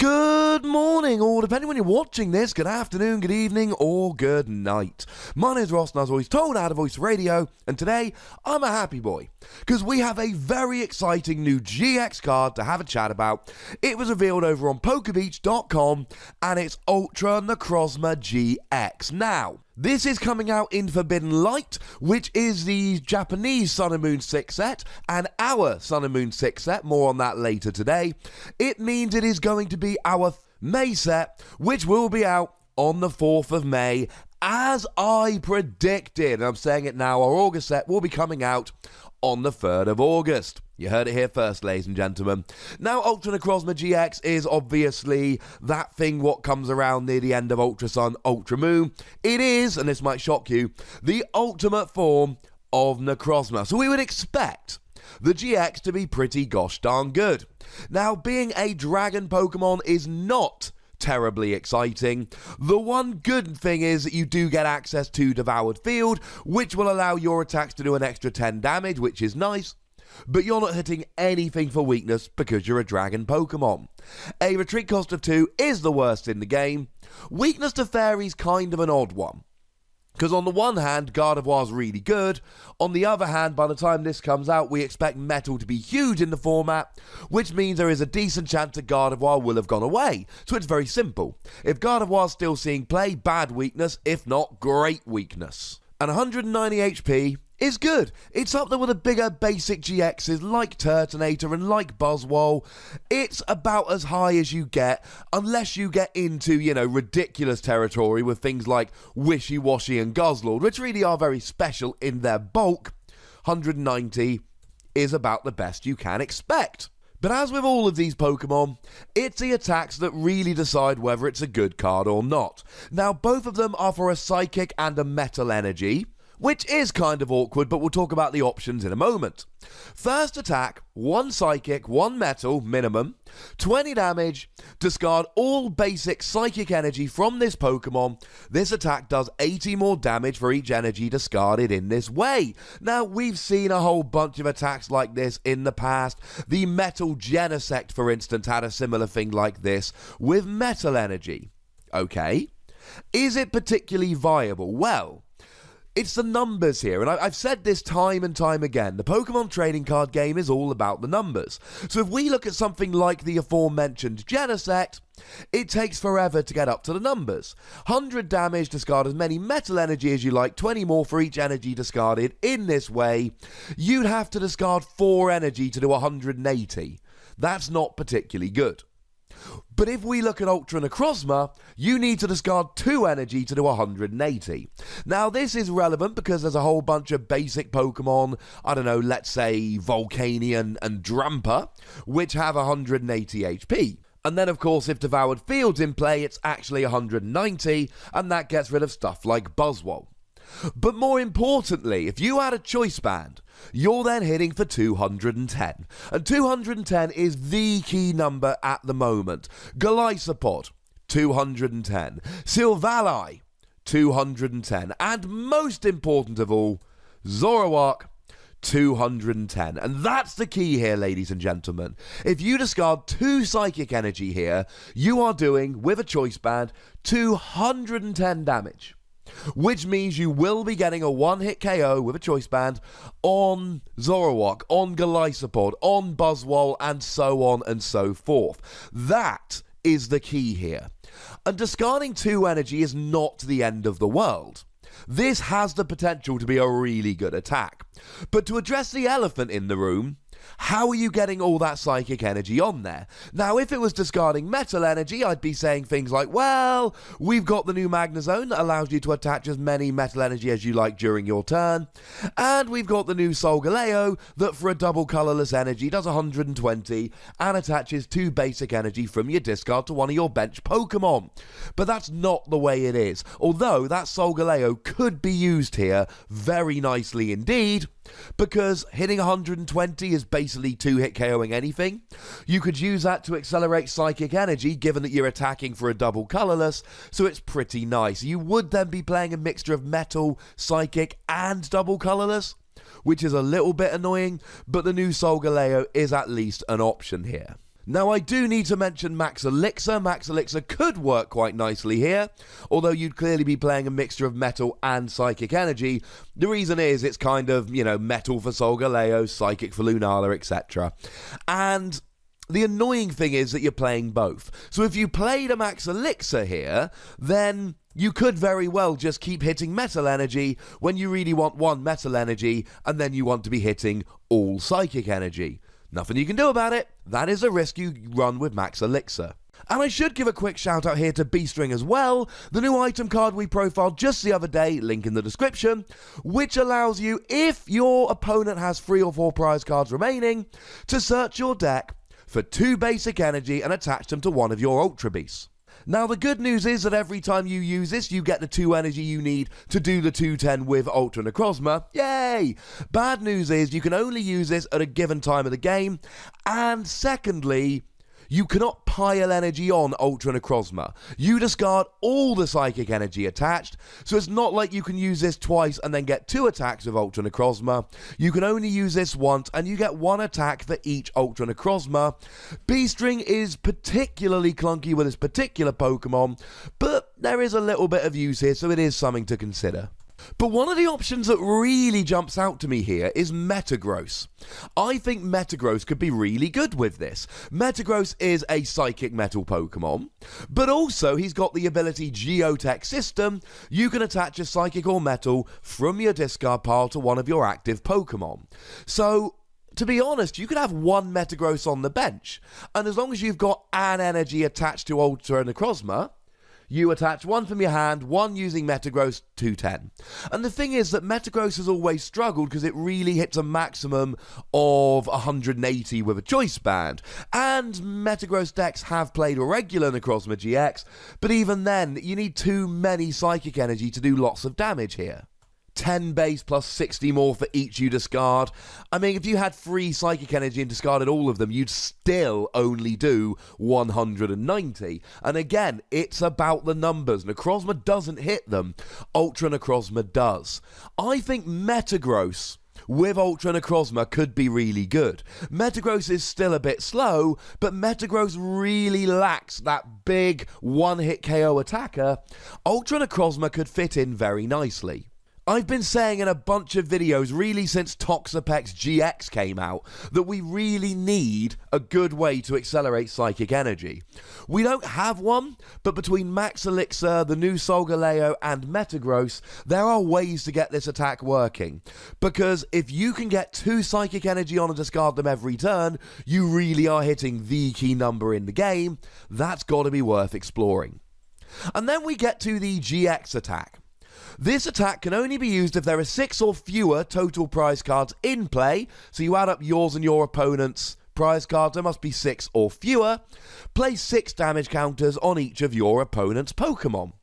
Good morning, or depending when you're watching this, good afternoon, good evening, or good night. My name is Ross, and as always, told out of Voice Radio, and today, I'm a happy boy, because we have a very exciting new GX card to have a chat about. It was revealed over on Pokebeach.com, and it's Ultra Necrozma GX. Now, this is coming out in Forbidden Light, which is the Japanese Sun and Moon 6 set, and our Sun and Moon 6 set, more on that later today. It means it is going to be our May set, which will be out on the 4th of May, as I predicted. And I'm saying it now, our August set will be coming out on the 3rd of August. You heard it here first, ladies and gentlemen. Now, Ultra Necrozma GX is obviously that thing what comes around near the end of Ultra Sun, Ultra Moon. It is, and this might shock you, the ultimate form of Necrozma. So we would expect the GX to be pretty gosh darn good. Now, being a dragon Pokemon is not terribly exciting. The one good thing is that you do get access to Devoured Field, which will allow your attacks to do an extra 10 damage, which is nice. But you're not hitting anything for weakness because you're a dragon Pokemon. A retreat cost of 2 is the worst in the game. Weakness to Fairy's kind of an odd one, because on the one hand, Gardevoir's really good. On the other hand, by the time this comes out, we expect Metal to be huge in the format, which means there is a decent chance that Gardevoir will have gone away. So it's very simple. If Gardevoir's still seeing play, bad weakness. If not, great weakness. And 190 HP is good. It's up there with the bigger basic GXs like Turtonator and like Buzzwole. It's about as high as you get, unless you get into, ridiculous territory with things like Wishy-Washy and Guzzlord, which really are very special in their bulk. 190 is about the best you can expect. But as with all of these Pokemon, it's the attacks that really decide whether it's a good card or not. Now, both of them are for a Psychic and a Metal Energy, which is kind of awkward, but we'll talk about the options in a moment. First attack, 1 Psychic, 1 Metal, minimum, 20 damage, discard all basic Psychic energy from this Pokemon. This attack does 80 more damage for each energy discarded in this way. Now, we've seen a whole bunch of attacks like this in the past. The Metal Genesect, for instance, had a similar thing like this with Metal energy. Okay. Is it particularly viable? Well, it's the numbers here, and I've said this time and time again. The Pokemon trading card game is all about the numbers. So if we look at something like the aforementioned Genesect, it takes forever to get up to the numbers. 100 damage, discard as many Metal Energy as you like, 20 more for each energy discarded. In this way, you'd have to discard 4 energy to do 180. That's not particularly good. But if we look at Ultra Necrozma, you need to discard 2 energy to do 180. Now, this is relevant because there's a whole bunch of basic Pokemon, let's say Volcanion and Drampa, which have 180 HP. And then, of course, if Devoured Field's in play, it's actually 190, and that gets rid of stuff like Buzzwole. But more importantly, if you add a Choice Band, you're then hitting for 210. And 210 is the key number at the moment. Golisopod, 210. Silvally, 210. And most important of all, Zoroark, 210. And that's the key here, ladies and gentlemen. If you discard 2 Psychic Energy here, you are doing, with a Choice Band, 210 damage. Which means you will be getting a one-hit KO with a Choice Band on Zoroark, on Golisopod, on Buzzwole, and so on and so forth. That is the key here. And discarding 2 energy is not the end of the world. This has the potential to be a really good attack. But to address the elephant in the room, how are you getting all that Psychic energy on there? Now, if it was discarding Metal Energy, I'd be saying things like, well, we've got the new Magnezone that allows you to attach as many Metal Energy as you like during your turn, and we've got the new Solgaleo that for a double colourless energy does 120 and attaches 2 basic energy from your discard to one of your bench Pokemon. But that's not the way it is, although that Solgaleo could be used here very nicely indeed, because hitting 120 is basically 2-hit KOing anything. You could use that to accelerate Psychic Energy, given that you're attacking for a double colourless, so it's pretty nice. You would then be playing a mixture of Metal, Psychic, and double colourless, which is a little bit annoying, but the new Solgaleo is at least an option here. Now, I do need to mention Max Elixir. Max Elixir could work quite nicely here, although you'd clearly be playing a mixture of metal and psychic energy. The reason is it's kind of, metal for Solgaleo, psychic for Lunala, etc. And the annoying thing is that you're playing both. So if you played a Max Elixir here, then you could very well just keep hitting metal energy when you really want one metal energy, and then you want to be hitting all psychic energy. Nothing you can do about it. That is a risk you run with Max Elixir. And I should give a quick shout out here to Beastring as well, the new item card we profiled just the other day, link in the description, which allows you, if your opponent has 3 or 4 prize cards remaining, to search your deck for 2 basic energy and attach them to one of your Ultra Beasts. Now, the good news is that every time you use this, you get the 2 energy you need to do the 210 with Ultra Necrozma. Yay! Bad news is you can only use this at a given time of the game, and secondly, you cannot pile energy on Ultra Necrozma. You discard all the psychic energy attached, so it's not like you can use this twice and then get 2 attacks with Ultra Necrozma. You can only use this once, and you get 1 attack for each Ultra Necrozma. Beastring is particularly clunky with this particular Pokemon, but there is a little bit of use here, so it is something to consider. But one of the options that really jumps out to me here is Metagross. I think Metagross could be really good with this. Metagross is a psychic metal Pokemon, but also he's got the ability Geotech System. You can attach a psychic or metal from your discard pile to one of your active Pokemon. So, to be honest, you could have 1 Metagross on the bench, and as long as you've got an energy attached to Ultra Necrozma, you attach 1 from your hand, 1 using Metagross, 210. And the thing is that Metagross has always struggled because it really hits a maximum of 180 with a choice band. And Metagross decks have played a regular Necrozma GX, but even then, you need too many psychic energy to do lots of damage here. 10 base plus 60 more for each you discard. I mean, if you had 3 psychic energy and discarded all of them, you'd still only do 190. And again, it's about the numbers. Necrozma doesn't hit them. Ultra Necrozma does. I think Metagross with Ultra Necrozma could be really good. Metagross is still a bit slow, but Metagross really lacks that big one-hit KO attacker. Ultra Necrozma could fit in very nicely. I've been saying in a bunch of videos, really since Toxapex GX came out, that we really need a good way to accelerate psychic energy. We don't have one, but between Max Elixir, the new Solgaleo, and Metagross, there are ways to get this attack working. Because if you can get 2 psychic energy on and discard them every turn, you really are hitting the key number in the game. That's got to be worth exploring. And then we get to the GX attack. This attack can only be used if there are 6 or fewer total prize cards in play, so you add up yours and your opponent's prize cards, there must be 6 or fewer. Place 6 damage counters on each of your opponent's Pokemon.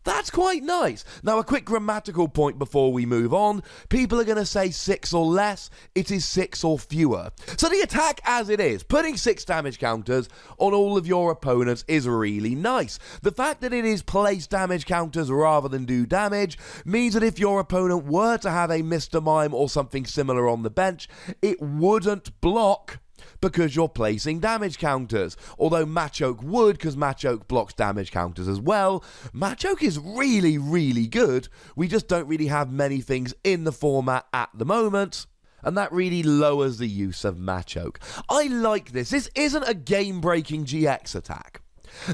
That's quite nice. Now, a quick grammatical point before we move on. People are going to say 6 or less. It is 6 or fewer. So the attack as it is, putting 6 damage counters on all of your opponents is really nice. The fact that it is place damage counters rather than do damage means that if your opponent were to have a Mr. Mime or something similar on the bench, it wouldn't block because you're placing damage counters. Although Machoke would, because Machoke blocks damage counters as well. Machoke is really, really good. We just don't really have many things in the format at the moment, and that really lowers the use of Machoke. I like this. This isn't a game-breaking GX attack.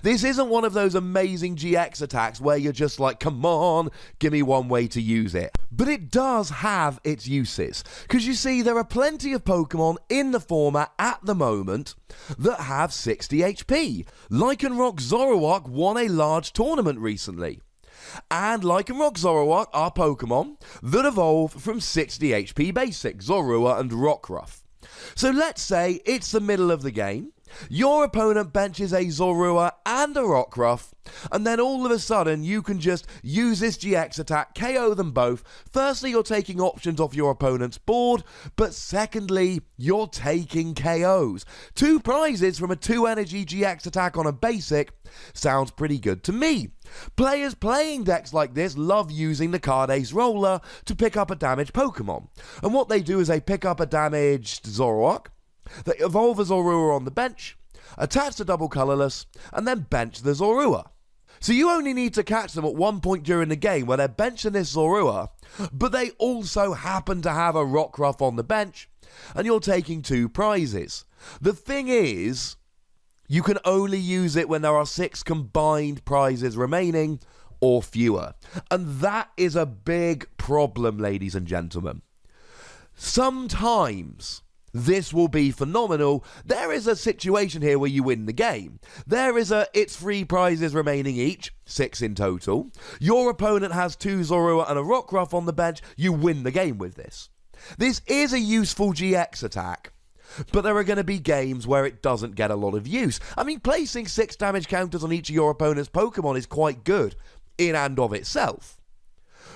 This isn't one of those amazing GX attacks where you're just like, come on, give me one way to use it. But it does have its uses. Because you see, there are plenty of Pokemon in the format at the moment that have 60 HP. Lycanroc Zoroark won a large tournament recently. And Lycanroc Zoroark are Pokemon that evolve from 60 HP basic, Zorua and Rockruff. So let's say it's the middle of the game. Your opponent benches a Zorua and a Rockruff, and then all of a sudden you can just use this GX attack, KO them both. Firstly, you're taking options off your opponent's board, but secondly, you're taking KOs. 2 prizes from a 2 energy GX attack on a basic sounds pretty good to me. Players playing decks like this love using the card Ace Roller to pick up a damaged Pokemon. And what they do is they pick up a damaged Zoroark, they evolve a Zorua on the bench, attach the double colourless, and then bench the Zorua. So you only need to catch them at one point during the game where they're benching this Zorua, but they also happen to have a Rockruff on the bench, and you're taking 2 prizes. The thing is, you can only use it when there are 6 combined prizes remaining, or fewer. And that is a big problem, ladies and gentlemen. Sometimes this will be phenomenal. There is a situation here where you win the game. It's 3 prizes remaining each, 6 in total. Your opponent has 2 Zorua and a Rockruff on the bench. You win the game with this. This is a useful GX attack, but there are going to be games where it doesn't get a lot of use. I mean, placing 6 damage counters on each of your opponent's Pokemon is quite good in and of itself.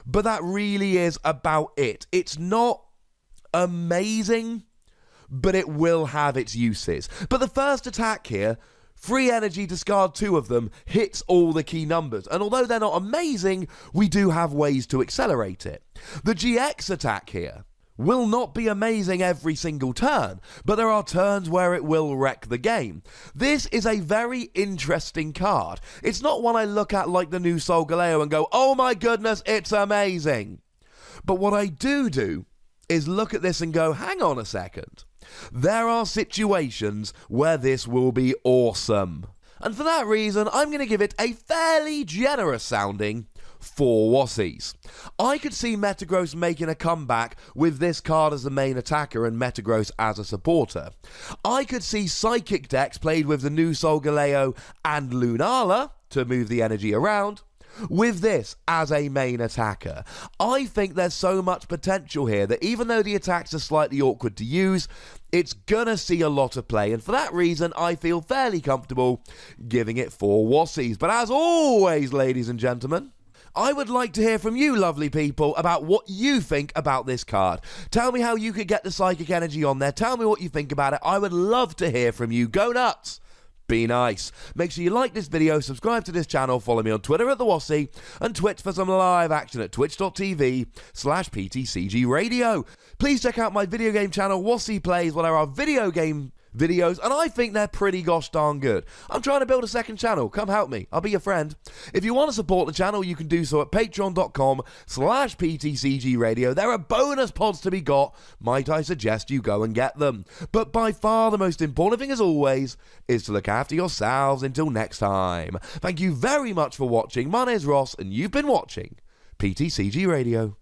But that really is about it. It's not amazing, but it will have its uses. But the first attack here, free energy, discard 2 of them, hits all the key numbers. And although they're not amazing, we do have ways to accelerate it. The GX attack here will not be amazing every single turn, but there are turns where it will wreck the game. This is a very interesting card. It's not one I look at like the new Solgaleo and go, oh my goodness, it's amazing. But what I do is look at this and go, hang on a second. There are situations where this will be awesome. And for that reason, I'm going to give it a fairly generous sounding 4 Wossies. I could see Metagross making a comeback with this card as the main attacker and Metagross as a supporter. I could see Psychic decks played with the new Solgaleo and Lunala to move the energy around, with this as a main attacker. I think there's so much potential here that even though the attacks are slightly awkward to use, it's gonna see a lot of play, and for that reason I feel fairly comfortable giving it 4 Wossies. But as always, ladies and gentlemen, I would like to hear from you lovely people about what you think about this card. Tell me how you could get the Psychic Energy on there. Tell me what you think about it. I would love to hear from you. Go nuts! Be nice. Make sure you like this video, subscribe to this channel, follow me on Twitter at The Wossie, and Twitch for some live action at twitch.tv/PTCGRadio. Please check out my video game channel, Wossie Plays, where there are video game videos, and I think they're pretty gosh darn good. I'm trying to build a second channel. Come help me. I'll be your friend. If you want to support the channel, you can do so at patreon.com/PTCGRadio. There are bonus pods to be got. Might I suggest you go and get them. But by far the most important thing, as always, is to look after yourselves until next time. Thank you very much for watching. My name is Ross, and you've been watching PTCG Radio.